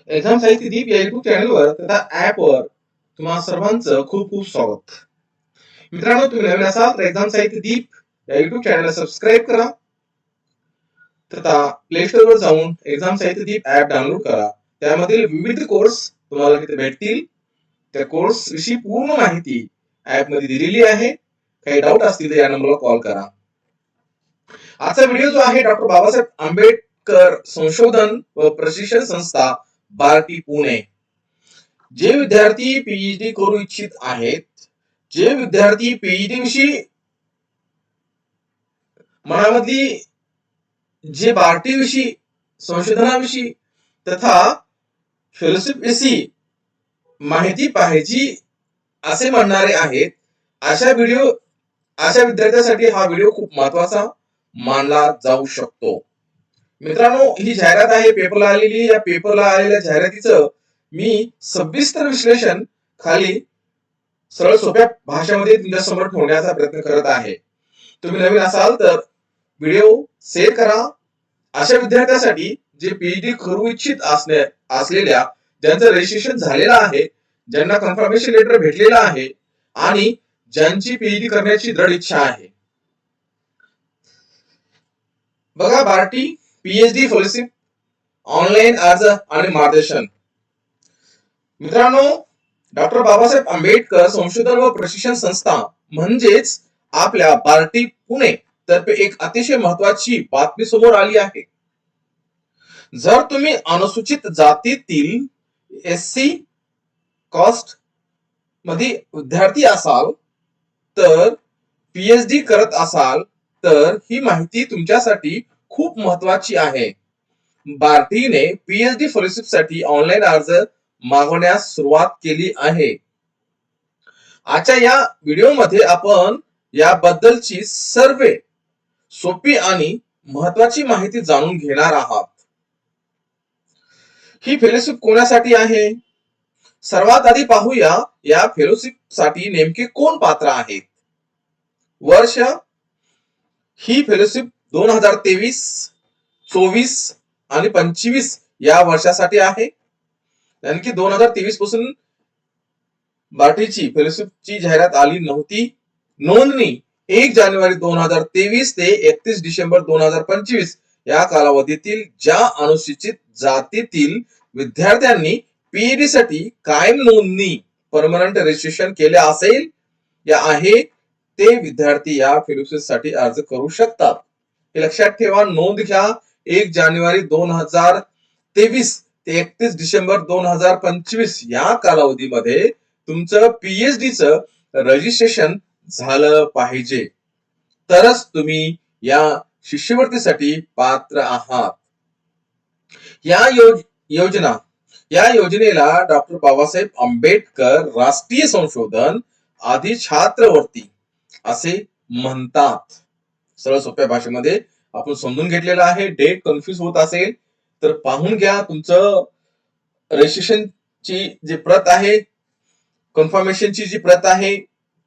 Exam साहित्य दीप या YouTube चॅनलवर तथा ऍपवर तुम्हा सर्वांचं खूप खूप स्वागत. मित्रांनो, तुम्ही नवीन असाल तर एक्झाम साहित्य दीप या युट्यूब चॅनलला सबस्क्राईब करा तथा प्ले स्टोर वर जाऊन एक्झाम साहित्य दीप ऍप डाउनलोड करा. त्यामधील विविध कोर्स तुम्हाला तिथे भेटतील. त्या कोर्स विषयी पूर्ण माहिती ऍप मध्ये दिलेली आहे. काही डाऊट असतील तर या नंबरला कॉल करा. आजचा व्हिडिओ जो आहे डॉक्टर बाबासाहेब आंबेडकर संशोधन व प्रशिक्षण संस्था बार्टी पुणे. जे विद्यार्थी पीएचडी करू इच्छित आहेत, जे विद्यार्थी पीएचडी विषयी मनामधली जे बार्टी विषयी संशोधनाविषयी तथा फेलोशिप विषयी माहिती पाहिजे असे म्हणणारे आहेत, अशा विद्यार्थ्यांसाठी हा व्हिडिओ खूप महत्वाचा मानला जाऊ शकतो. मित्रांनो, ही जाहिरात आहे पेपरला आलेली. या पेपरला आलेल्या जाहिरातीचं मी सविस्तर विश्लेषण खाली सरळ सोप्या भाषेमध्ये तुमच्या समोर ठेवण्याचा प्रयत्न करत आहे. तुम्ही नवीन असाल तर व्हिडिओ शेअर करा. अशा विद्यार्थ्यांसाठी जे पीएचडी करू इच्छित असलेल्या ज्यांचं रजिस्ट्रेशन झालेलं आहे, ज्यांना कन्फर्मेशन लेटर भेटलेलं आहे आणि ज्यांची पीएचडी करण्याची दृढ इच्छा आहे. बघा, बार्टी पीएचडी फेलोशिप ऑनलाईन अर्ज आणि मार्गदर्शन. मित्रांनो, डॉक्टर बाबासाहेब आंबेडकर संशोधन व प्रशिक्षण संस्था म्हणजेच आपल्या बार्टी पुणे तर्फे एक अतिशय महत्वाची बातमी समोर आली आहे. जर तुम्ही अनुसूचित जातीतील एससी कास्ट मध्ये विद्यार्थी असाल तर पीएचडी करत असाल तर ही माहिती तुमच्यासाठी खूप महत्वाची आहे. बार्टीने पीएचडी फेलोशिप साठी ऑनलाईन अर्ज मागवण्यास सुरुवात केली आहे. आजच्या या व्हिडिओमध्ये आपण याबद्दलची सर्व सोपी आणि महत्वाची माहिती जाणून घेणार आहात. ही फेलोशिप कोणासाठी आहे? सर्वात आधी पाहूया या फेलोशिप साठी नेमके कोण पात्र आहेत. वर्ष, ही फेलोशिप 2023, 24 आणि 25 या वर्षासाठी आहे. आणखी 2023 पासून बार्टीची फेलोशिपची जाहिरात आली नव्हती. नोंदणी 1 जानेवारी 2023 ते 31 डिसेंबर 2025 या कालावधीतील ज्या अनुसूचित जातीतील विद्यार्थ्यांनी पीएचडी साठी कायम नोंदणी परमनंट रजिस्ट्रेशन केले असेल या आहे ते विद्यार्थी या फेलोशिप साठी अर्ज करू शकतात. हे लक्षात ठेवा, नोंद घ्या. 1 जानेवारी 2023 ते 31 डिसेंबर 2025 या कालावधीमध्ये तुमचं पीएचडीचं रजिस्ट्रेशन झालं पाहिजे, तरच तुम्ही या शिष्यवृत्तीसाठी पात्र आहात. या योजनेला डॉक्टर बाबासाहेब आंबेडकर राष्ट्रीय संशोधन आधी छात्रवृत्ती असे म्हणतात. सरळ सोप्या भाषेमध्ये आपण समजून घेतलेलं आहे. डेट कन्फ्युज होत असेल तर पाहून घ्या. तुमचं रजिस्ट्रेशनची जी प्रत आहे, कन्फर्मेशनची जी प्रत आहे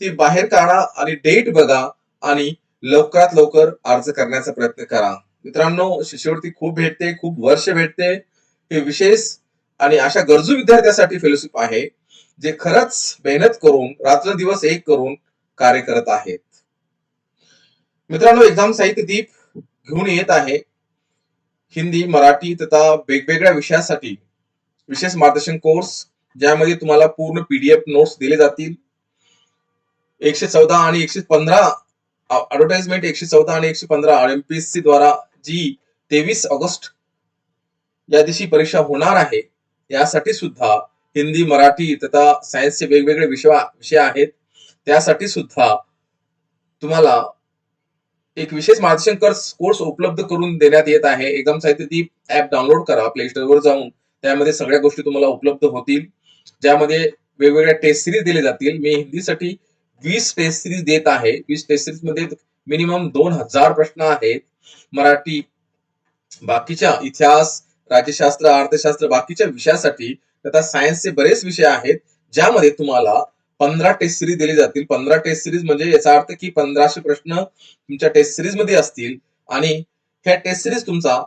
ती बाहेर काढा आणि डेट बघा आणि लवकरात लवकर अर्ज करण्याचा प्रयत्न करा. मित्रांनो, शिष्यवृत्ती खूप भेटते, खूप वर्ष भेटते. हे विशेष आणि अशा गरजू विद्यार्थ्यांसाठी फेलोशिप आहे, जे खरंच मेहनत करून रात्रंदिवस एक करून कार्य करत आहेत. मित्रांनो, एक्झाम साहित्य दीप घेऊन येत आहे हिंदी, मराठी तथा वेगवेगळ्या विषयासाठी विशेष मार्गदर्शन कोर्स, ज्यामध्ये तुम्हाला पूर्ण पीडीएफ नोट्स दिले जातील. 114 आणि 115 ऍडव्हर्टाइजमेंट 114 आणि 115 एमपीएससी द्वारा जी 23 ऑगस्ट या दिवशी परीक्षा होणार आहे, यासाठी सुद्धा हिंदी, मराठी तथा सायन्सचे वेगवेगळे विषय आहेत. त्यासाठी सुद्धा तुम्हाला एक विशेष मार्गदर्शन कोर्स उपलब्ध करून देण्यात येत आहे. एक्झाम साहित्य दीप ऍप डाउनलोड करा प्ले स्टोर वर जाऊन. त्यामध्ये सगळ्या गोष्टी तुम्हाला उपलब्ध होतील, ज्यामध्ये वेगवेगळ्या टेस्ट सिरीज दिले जातील. मी हिंदीसाठी 20 टेस्ट सिरीज देत आहे. 20 टेस्ट सिरीज मध्ये मिनिमम 2000 प्रश्न आहेत. मराठी, बाकीच्या इतिहास, राज्यशास्त्र, अर्थशास्त्र, बाकीच्या विषयासाठी तथा सायन्सचे बरेच विषय आहेत, ज्यामध्ये तुम्हाला 15 टेस्ट सिरीज दिली जातील. 15 टेस्ट सिरीज म्हणजे याचा अर्थ की 1500 प्रश्न तुमच्या टेस्ट सिरीज मध्ये असतील आणि ह्या टेस्ट सिरीज तुमचा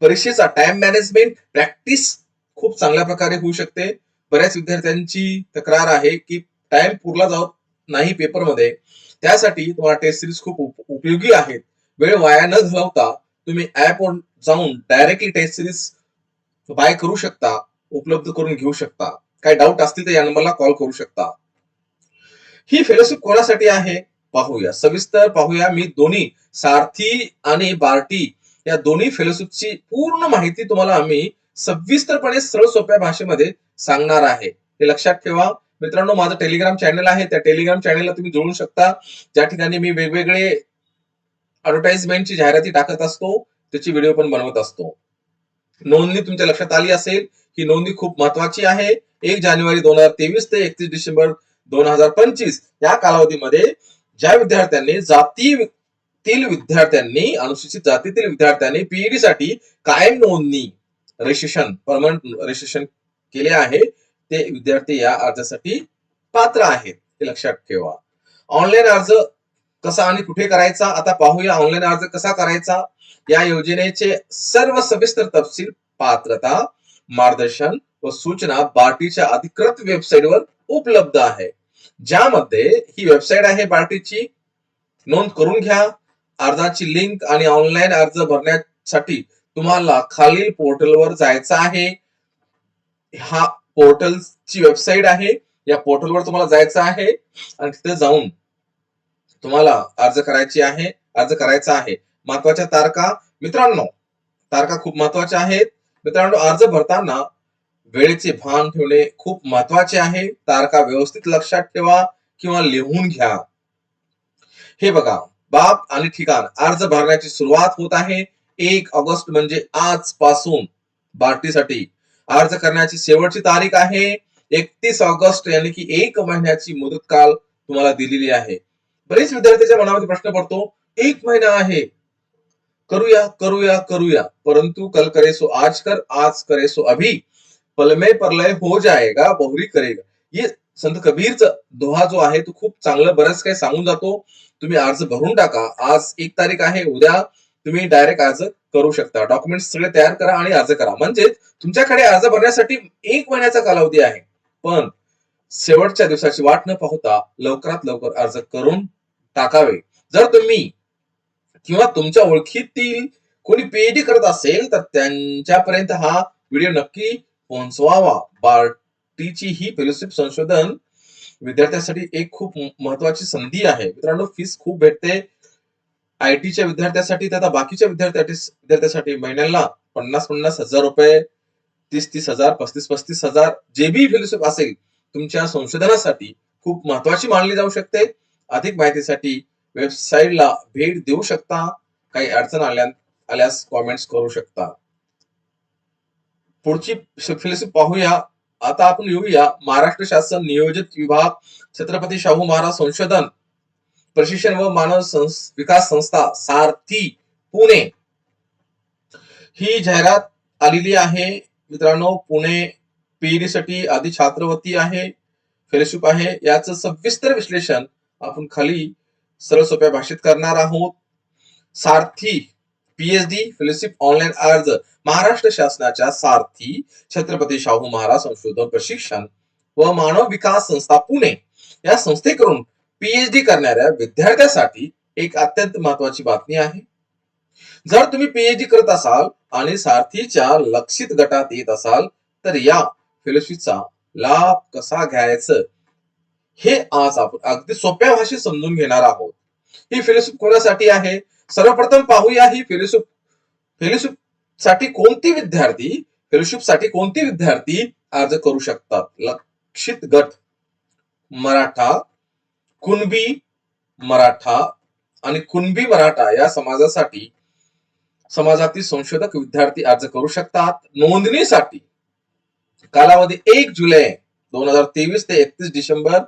परीक्षेचा टाइम मॅनेजमेंट, प्रॅक्टिस खूप चांगल्या प्रकारे होऊ शकते. बऱ्याच विद्यार्थ्यांची तक्रार आहे की टाइम पुरला जात नाही पेपरमध्ये. त्यासाठी तुम्हाला टेस्ट सिरीज खूप उपयोगी आहेत. वेळ वाया न घालवता तुम्ही ऍपवर जाऊन डायरेक्टली टेस्ट सिरीज बाय करू शकता, उपलब्ध करून घेऊ शकता. काही डाऊट असतील तर या नंबरला कॉल करू शकता. ही फेलोशिप कोणासाठी आहे पाहूया, सविस्तर पाहूया. मी दोन्ही सारथी आणि बार्टी या दोन्ही फेलोशिपची पूर्ण माहिती तुम्हाला आम्ही सविस्तरपणे सरळ सोप्या भाषेमध्ये सांगणार आहे. हे लक्षात ठेवा मित्रांनो. माझं टेलिग्राम चॅनल आहे, त्या टेलिग्राम चॅनलला तुम्ही जोडू शकता, ज्या ठिकाणी मी वेगवेगळे ऍडव्हर्टाइजमेंटची जाहिराती टाकत असतो, त्याची व्हिडिओ पण बनवत असतो. नोंदणी तुमच्या लक्षात आली असेल ही नोंदणी खूप महत्वाची आहे. 1 जानेवारी 2023 ते 31 डिसेंबर 2025 या कालावधीमध्ये ज्या विद्यार्थ्यांनी अनुसूचित जातीतील विद्यार्थ्यांनी पीईडी साठी कायम नोंदणी रजिस्ट्रेशन परमनंट रजिस्ट्रेशन केले आहे, ते विद्यार्थी या अर्जासाठी पात्र आहेत, हे लक्षात ठेवा. ऑनलाईन अर्ज कसा आणि कुठे करायचा आता पाहूया. ऑनलाईन अर्ज कसा करायचा, या योजनेचे सर्व सविस्तर तपशील, पात्रता, मार्गदर्शन व सूचना बार्टीच्या अधिकृत वेबसाईटवर उपलब्ध आहे. ज्यामध्ये ही वेबसाईट आहे बार्टीची, नोंद करून घ्या. अर्जाची लिंक आणि ऑनलाईन अर्ज भरण्यासाठी तुम्हाला खालील पोर्टलवर जायचं आहे. हा पोर्टलची वेबसाईट आहे, या पोर्टलवर तुम्हाला जायचं आहे आणि तिथे जाऊन तुम्हाला अर्ज करायचा आहे. महत्वाच्या तारखा मित्रांनो, तारखा खूप महत्वाच्या आहेत मित्रांनो. अर्ज भरताना वेळेचे भान ठेवणे खूप महत्वाचे आहे. तारखा व्यवस्थित लक्षात ठेवा किंवा लिहून घ्या. हे बघा, बाब आणि ठिकाण. अर्ज भरण्याची सुरुवात होत आहे 1 ऑगस्ट म्हणजे आजपासून. बार्टीसाठी अर्ज करण्याची शेवटची तारीख आहे 31 ऑगस्ट, यानी की 1 महिन्याची मुदत काल तुम्हाला दिलेली आहे. बरेच विद्यार्थ्यांच्या मनामध्ये प्रश्न पडतो, 1 महिना आहे, करूया करूया करूया, परंतु कल करे सो आज कर, आज करे सो अभी, पल में प्रलय हो जाएगा, बहुरी करेगा. ये संत कबीरचा दोहा जो आहे तो खूप चांगलं बरंच काही सांगून जातो. तुम्ही अर्ज भरून टाका. आज 1 तारीख आहे, उद्या तुम्ही डायरेक्ट अर्ज करू शकता. डॉक्युमेंट्स सगळे तयार करा आणि अर्ज करा. म्हणजे तुमच्याकडे अर्ज भरण्यासाठी 1 महिन्याचा कालावधी आहे. पण शेवटच्या दिवसाची वाट न पाहता लवकरात लवकर अर्ज करून टाकावे. जर तुम्ही किंवा तुमच्या ओळखीतील कोणी पीएचडी करत असेल तर त्यांच्यापर्यंत हा व्हिडिओ नक्की पोहोचवावा. बार्टीची ही फेलोशिप संशोधन विद्यार्थ्यांसाठी एक खूप महत्वाची संधी आहे मित्रांनो. फीस खूप भेटते आयटीच्या विद्यार्थ्यांसाठी, तथा बाकीच्या विद्यार्थ्यांसाठी महिन्याला 50-50 हजार रुपये, 30-30 हजार, 35-35 हजार, जे बी फेलोशिप असेल तुमच्या संशोधनासाठी खूप महत्वाची मानली जाऊ शकते. अधिक माहितीसाठी वेबसाईटला भेट देऊ शकता. काही अडचण आल्यास कॉमेंट्स करू शकता. पुढची फेलोशिप पाहूया. आता आपण येऊया महाराष्ट्र शासन नियोजित विभाग छत्रपती शाहू महाराज संशोधन प्रशिक्षण व मानव विकास संस्था सारथी पुणे. ही जाहिरात आलेली आहे मित्रांनो. पुणे पीईडी साठी आधी छात्रवृत्ती आहे, फेलोशिप आहे. याचं सविस्तर विश्लेषण आपण खाली सरळ सोप्या भाषेत करणार आहोत. सारथी पीएचडी फेलोशिप ऑनलाईन अर्ज महाराष्ट्र शासनाच्या सारथी छत्रपती शाहू महाराज संशोधन प्रशिक्षण व मानव विकास संस्था पुणे या संस्थेकडून पीएचडी करणाऱ्या विद्यार्थ्यांसाठी एक अत्यंत महत्वाची बातमी आहे. जर तुम्ही पीएचडी करत असाल आणि सारथीच्या लक्षित गटात येत असाल तर या फेलोशिपचा लाभ कसा घ्यायचा हे आज आपण अगदी सोप्या भाषेत समजून घेणार आहोत. ही फेलोशिप कोणासाठी आहे सर्वप्रथम पाहूया. ही फेलोशिप साठी कोणती विद्यार्थी अर्ज करू शकतात. लक्षित गट मराठा, कुणबी मराठा आणि कुणबी मराठा या समाजातील संशोधक विद्यार्थी अर्ज करू शकतात. नोंदणीसाठी कालावधी 1 जुलै 2023 ते 31 डिसेंबर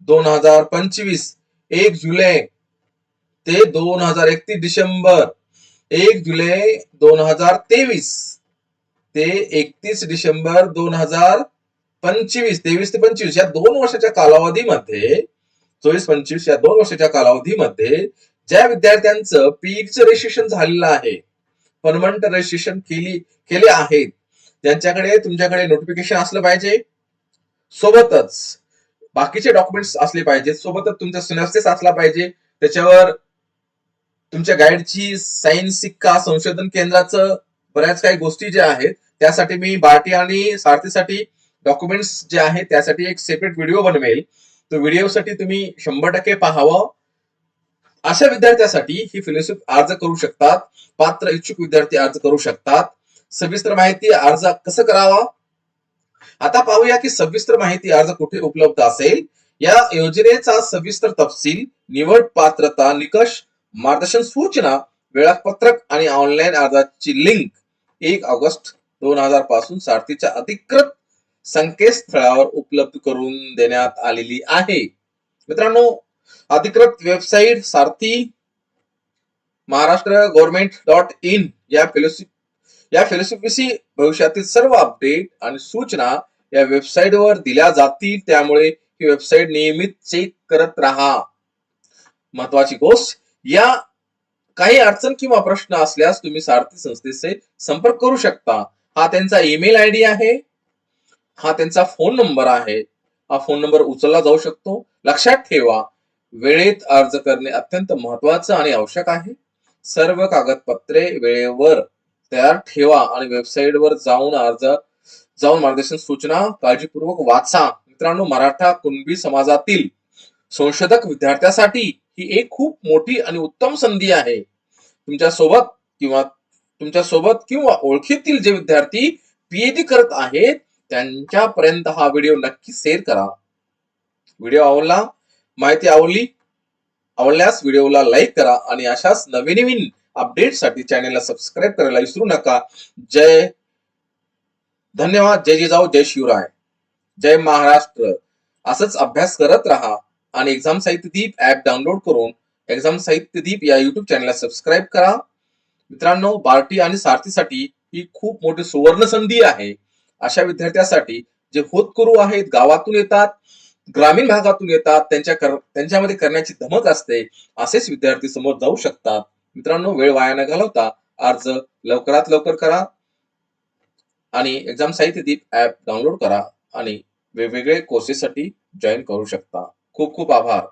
2025. 1 जुलै ते 2031 डिसेंबर, 1 जुलै 2023 ते 31 डिसेंबर 2025, 23 ते 25 या 2 वर्षाच्या कालावधीमध्ये, 24-25 या 2 वर्षाच्या कालावधीमध्ये ज्या विद्यार्थ्यांचं पीईडीचं रजिस्ट्रेशन झालेलं आहे, परमनंट रजिस्ट्रेशन केले आहेत, त्यांच्याकडे तुमच्याकडे नोटिफिकेशन असलं पाहिजे, सोबतच बाकीचे डॉक्युमेंट्स असले पाहिजे, सोबतच तुमचा सिनॅप्सिस असला पाहिजे, त्याच्यावर तुमच्या गाईडची साईन, सिक्का, संशोधन केंद्राचं बऱ्याच काही गोष्टी ज्या आहेत त्यासाठी मी बार्टी आणि सारथीसाठी डॉक्युमेंट्स जे आहेत त्यासाठी एक सेपरेट व्हिडिओ बनवेल. तो व्हिडिओसाठी तुम्ही 100% पाहावं. अशा विद्यार्थ्यासाठी ही फेलोशिप अर्ज करू शकतात. पात्र इच्छुक विद्यार्थी अर्ज करू शकतात. सविस्तर माहिती अर्ज कसं करावा आता पाहूया की सविस्तर माहिती अर्ज कुठे उपलब्ध असेल. या योजनेचा सविस्तर तपशील, निवड, पात्रता, निकष, मार्गदर्शन सूचना, वेळापत्रक आणि ऑनलाईन अर्जाची लिंक 1 ऑगस्ट 2000 पासून सारथीच्या अधिकृत संकेतस्थळावर उपलब्ध करून देण्यात आलेली आहे. मित्रांनो, अधिकृत वेबसाईट सारथी महाराष्ट्र गव्हर्नमेंट.in या फेलोशिप विषयी भविष्यातील सर्व अपडेट आणि सूचना या वेबसाईटवर दिल्या जातील. त्यामुळे ही वेबसाईट नियमित चेक करत राहा. महत्वाची गोष्ट, या काही अडचण किंवा प्रश्न असल्यास तुम्ही सारथी संस्थेचे संपर्क करू शकता. हा त्यांचा ईमेल आयडी आहे, हा त्यांचा फोन नंबर आहे. हा फोन नंबर उचलला जाऊ शकतो. लक्षात ठेवा, वेळेत अर्ज करणे अत्यंत महत्वाचं आणि आवश्यक आहे. सर्व कागदपत्रे वेळेवर तयार ठेवा आणि वेबसाईटवर जाऊन मार्गदर्शन सूचना काळजीपूर्वक वाचा. मित्रांनो, मराठा कुणबी समाजातील संशोधक विद्यार्थ्यासाठी ही एक खूप मोठी आणि उत्तम संधी आहे. तुमच्यासोबत किंवा ओळखीतील जे विद्यार्थी पीएचडी करत आहेत त्यांच्यापर्यंत हा व्हिडिओ नक्की शेअर करा. व्हिडिओ माहिती आवडल्यास व्हिडिओला लाईक करा आणि अशाच नवीन अपडेटसाठी चॅनलला सबस्क्राईब करायला विसरू नका. धन्यवाद. जय जिजाऊ, जय शिवराय, जय महाराष्ट्र. असंच अभ्यास करत राहा आणि एक्झाम साहित्य दीप ऍप डाउनलोड करून एक्झाम साहित्य दीप या युट्यूब चॅनलला सबस्क्राईब करा. मित्रांनो, बार्टी आणि सारथीसाठी ही खूप मोठी सुवर्ण संधी आहे. अशा विद्यार्थ्यांसाठी जे होतकरू आहेत, गावातून येतात, ग्रामीण भागातून येतात, त्यांच्यामध्ये करण्याची धमक असते, असेच विद्यार्थी समोर जाऊ शकतात. मित्रांनो, वेळ वाया न घालवता अर्ज लवकरात लवकर करा आणि एक्झाम साहित्य दीप ऍप डाउनलोड करा आणि वेगवेगळे कोर्सेससाठी जॉईन करू शकता. खूप खूप आभार.